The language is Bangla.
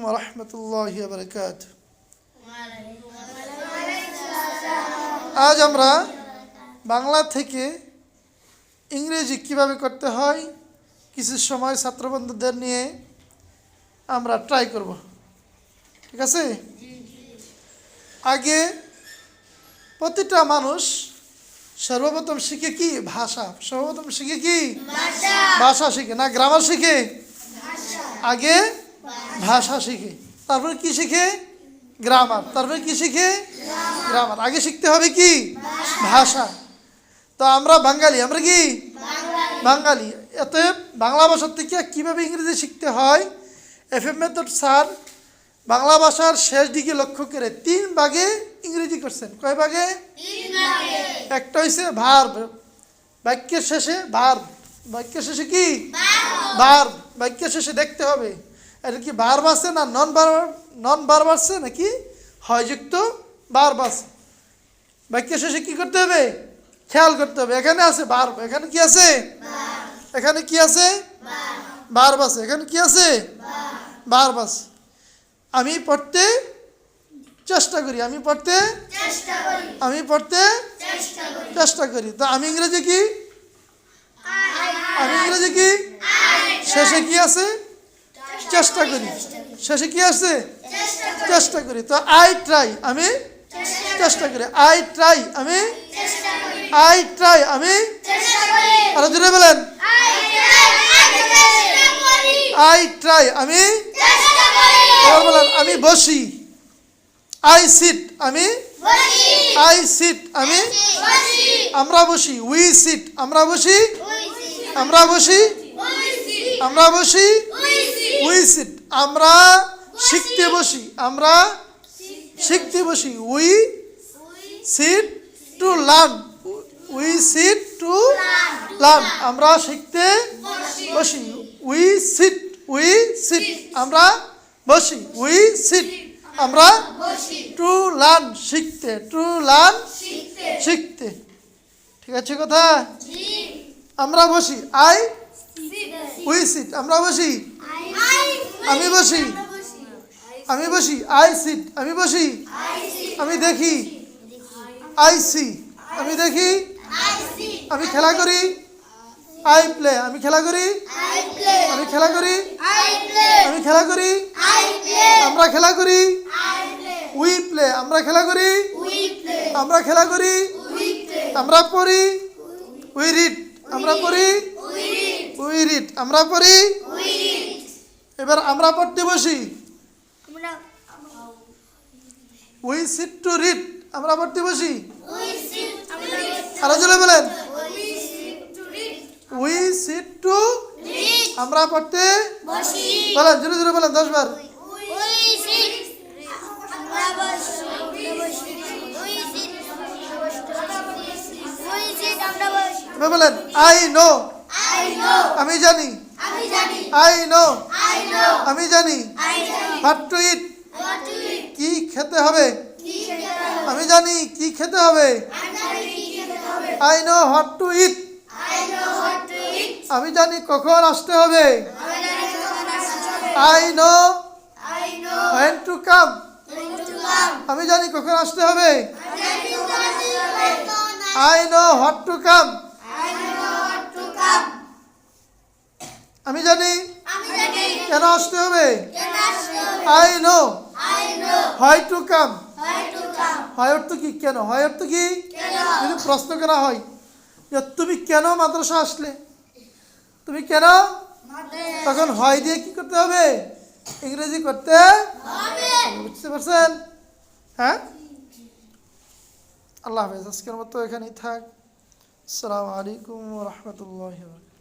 ওয়া রাহমাতুল্লাহি ওয়া বারাকাতুহু। আজ আমরা বাংলা থেকে ইংরেজি কিভাবে করতে হয় কিছু সময় ছাত্রবন্ধুদের নিয়ে আমরা ট্রাই করব। ঠিক আছে? আগে প্রতিটা মানুষ সর্বপ্রথম শিখে কি? ভাষা। সর্বপ্রথম শিখে কি? ভাষা শিখে, না গ্রামার শিখে? আগে ভাষা শিখে, তারপরে কি শিখে? গ্রামার। তারপরে কি শিখে? গ্রামার। আগে শিখতে হবে কি? ভাষা। তো আমরা বাঙালি, আমরা কি বাঙালি, অতএব বাংলা ভাষা থেকে কীভাবে ইংরেজি শিখতে হয় এফএম মেথড স্যার বাংলা ভাষার শেষ দিকে লক্ষ্য করে 3 ভাগে ইংরেজি করছেন। কয় ভাগে? 3 ভাগে। একটা হইছে ভার্ব, বাক্যের শেষে ভার্ব। বাক্যের শেষে কি? ভার্ব। বাক্যের শেষে দেখতে হবে এটা কি ভার্ব আছে না নন ভার্ব আছে নাকি হয়যুক্ত ভার্ব আছে। বাক্যের শেষে কি করতে হবে? খেয়াল করতে হবে। এখানে আছে ভার্ব, এখানে কি আছে? এখানে কি আছে? ভার্ব আছে। এখানে কি আছে? ভার্ব আছে। আমি পড়তে চেষ্টা করি, আমি পড়তে চেষ্টা করি। তো আমি ইংরেজি কি? আমি ইংরেজি কি? শেষে কি আছে? চেষ্টা করি। শেষে কি আছে? চেষ্টা করি। তো আই ট্রাই, আমি চেষ্টা করি। আই ট্রাই, আমি আরো জোরে বলেন। আই ট্রাই, আমি বলেন। আমি বসি। আই সিট, আমি আই সিট, আমি আমরা বসি। উই সিট, আমরা বসি। আমরা বসি। আমরা বসি। উই সিট, আমরা শিখতে বসি। আমরা শিখতে বসি। We seat to learn. We seat to learn, আমরা শিখতে বসি। উই সিট আমরা বসি। উই সিট আমরা টু লার্ন, শিখতে। টু লার্ন, শিখতে। ঠিক আছে কথা? আমরা বসি। আই উই সিট, আমরা বসি। আমি বসি। আমি বসি। আই সিট, আমি বসি। আমি দেখি। আই সি, আমি দেখি। আমি খেলা করি। আই প্লে, আমি খেলা করি। আমি খেলা করি। আমি খেলা করি। আমরা খেলা করি। উই প্লে, আমরা খেলা করি। আমরা খেলা করি। আমরা পড়ি। উই রিড, আমরা পড়ি। উই রিড, আমরা পড়ি। এবার আমরা পড়তে বসি। উই সিট টু রিড, আমরা পড়তে বসি। আরো জোরে বলেন। উই সিট টু, আমরা পড়তে বলেন। জোরে জোরে বলেন 10 বার। বলেন। আই নো, আমি জানি। আই নো, আমি জানি। হোয়াট টু ইট, কি খেতে হবে। আমি জানি কি খেতে হবে। আই নো হোয়াট টু ইট, আমি জানি কখন আসতে হবে। I know when to come, আমি জানি কখন আসতে হবে। I know what to come, আমি জানি কেন আসতে হবে। I know why to come, হয় অর্থ কি? কেন। হয় অর্থ কি? যদি প্রশ্ন করা হয় যে তুমি কেন মাদ্রাসা আসলে, তুমি কেন, তখন হয় দিয়ে কি করতে হবে? ইংরেজি করতে হবে। বুঝতে পারছেন? হ্যাঁ, আল্লাহ হাফেজ। আজকের মতো এখানেই থাক। আসসালামু আলাইকুম ওয়া রাহমাতুল্লাহি ওয়া বারাকাতুহু।